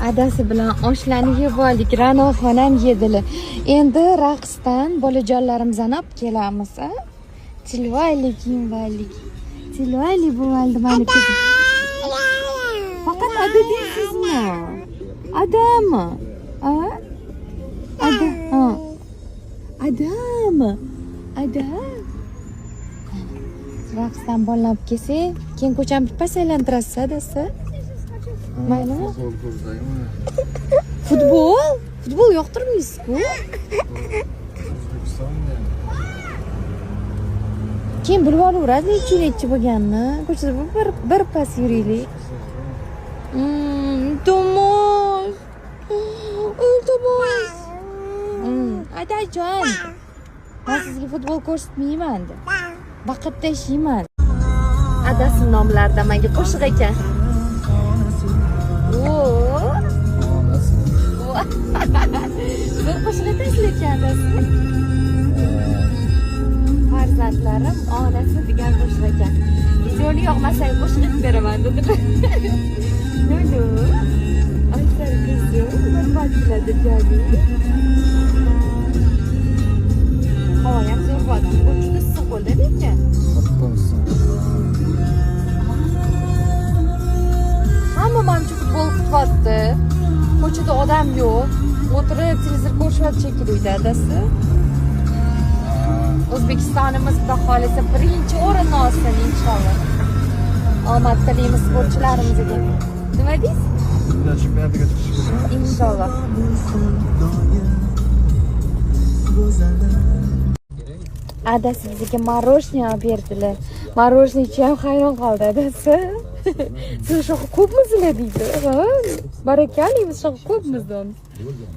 Adasi bilan oshlarni yeb oldik. Ra'noxonam yedilar. Endi raqsdan bolajonlarimizni olib kelamiz, a? Tilvaylik, invaylik. Tilvaylik bo'ldi meni ko'zim. Faqat ada deysizmi? Adami? A? Ada, ha. Adami? Ada? Raqsdan bolalar kelsak, keyin ko'chani birpas aylantirasiz, adasi? Maylimi? Futbol? Futbol yoqtirmaysiz-ku? Keyin bilib olaveradi, nechchi bo'lganini. Ko'chada bir pas yuraylik. Iltimos. Iltimos. Adajon. Men sizga futbol ko'rsatmayman deb. Baqib tashlayman. Adasi nomlarida menga qo'shiq ekan. Bir qo'shiq aytasizlar ekan adasi. Farzandlarim onasi degan qo'shiq ekan. Videoni yoqmasa qo'shiq aytib beraman dedilar. Nolu. Aysar qizim, nima qiladi jadi? Havo ham zo'r bo'ldi. Bu juda issiq bo'ldi lekin. Hamma mancha futbol kutyapti. Ko'chada odam yo'q. O'tirib televizor ko'rishyapti shekilli dadasi. O'zbekistonimiz xudo xolisa birinchi o'rinni olsin inshaalloh. Omad tilaymiz sportchilarimizga. Nima deysiz? Chempionatiga chiqish. Inshaalloh. Adasi bizga marojniy olib berdilar. Marojniychi ham hayron qoldi adasi. Siz shoqi ko'pmisizlar deydi. Barakalla, biz shoqi ko'pmiz deymiz.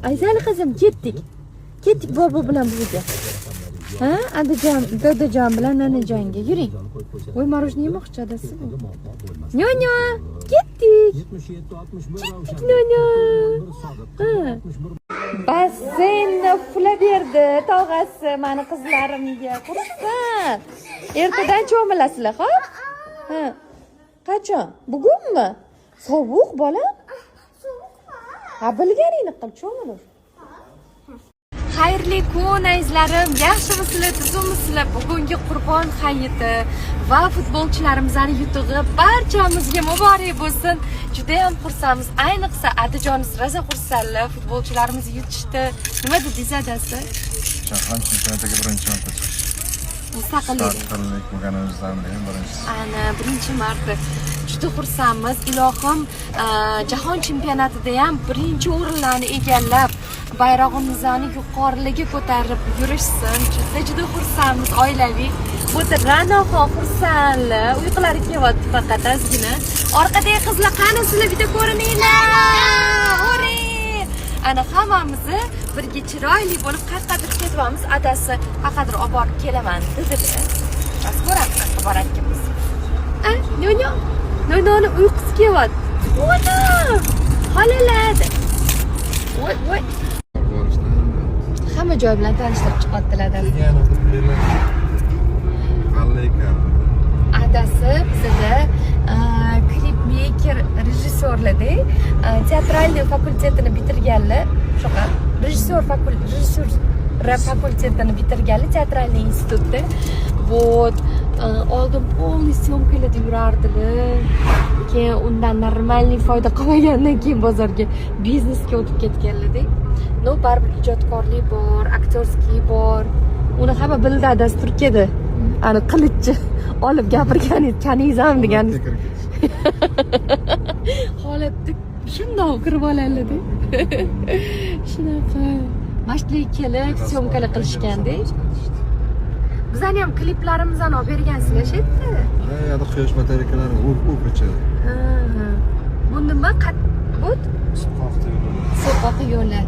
Aysali qizim, ketdik. Ketdik bobo bilan buviga. Ha? Adajon, dadajon bilan nanajonga yuring. Voy marojniy yemoqchi adasi. Nyo, ketdik. Ketdik nyo. Basseynni pula berdi tog'asi meni qizlarimga. Xursand. Ertadan cho'milasizlar, xo'p? Ha. Qachon? Bugunmi? Sovuq bola? Sovuqmi? Ha, bilganingni qil, cho'milur. Xayrli kun azizlarim, yaxshimisizlar, tuzukmisizlar? Bugungi Qurbon hayiti va futbolchilarimizning yutug'i barchamizga muborak bo'lsin. Juda ham xursandmiz. Ayniqsa Adajoningiz rosa xursandlar. Futbolchilarimiz yutishdi. Nima dedingiz adasi? Jahon chempionatiga birinchi marta chiqish. Mustaqillik bo'lganimizdan beri birinchi. Ana, birinchi marta. Juda xursandmiz. Ilohim jahon chempionatida ham birinchi o'rinlarni egallab, bayrog'imizni yuqoriga ko'tarib yurishsin. Juda xursandmiz oilaviy. O'ta Ra'noxon xursandlar. Uyqulari kelyapti faqat ozgina. Orqadagi qizlar qani sizlar bitta ko'rininglar. Ore! Ana hammamizni birga chiroyli bo'lib qayergadir ketyapmiz. Adasi qayergadir olib borib kelaman dedi. Bas ko'ramiz qayerga borayotganmiz. Noni uyqusi kelyapti. Ona! Xolaladi. Voy. Hamma joy bilan tanishtirib chiqyaptilar adasi. Adasi bizda klip maker rejissyorlarda teatralniy fakultetini bitirganlar, shunaqa rejissyor fakultetini bitirganlar teatralniy institutda. Вот, oldin полный syomkalarda yurardilar. Keyin undan normalniy foyda qilmagandan keyin bozorga biznesga o'tib ketganlar-da. No, baribir ijodkorlik bor, aktyorskiy bor. Uni hamma bildi adasi Turkiyada. Ani qilichchi olib gapirganingiz, kanizam degan. Holatda shundoq kirib oladi. Shunaqa. Mashtaga kelib, syomkalar qilishganda. Bizlarni ham kliplarimizni olib bergansizlar shu-yerda. Ha, yo'da quyosh batarekalari o'pichadi. Bu nima? Bu Soqoqda yo'llar. Soqoq yo'llar.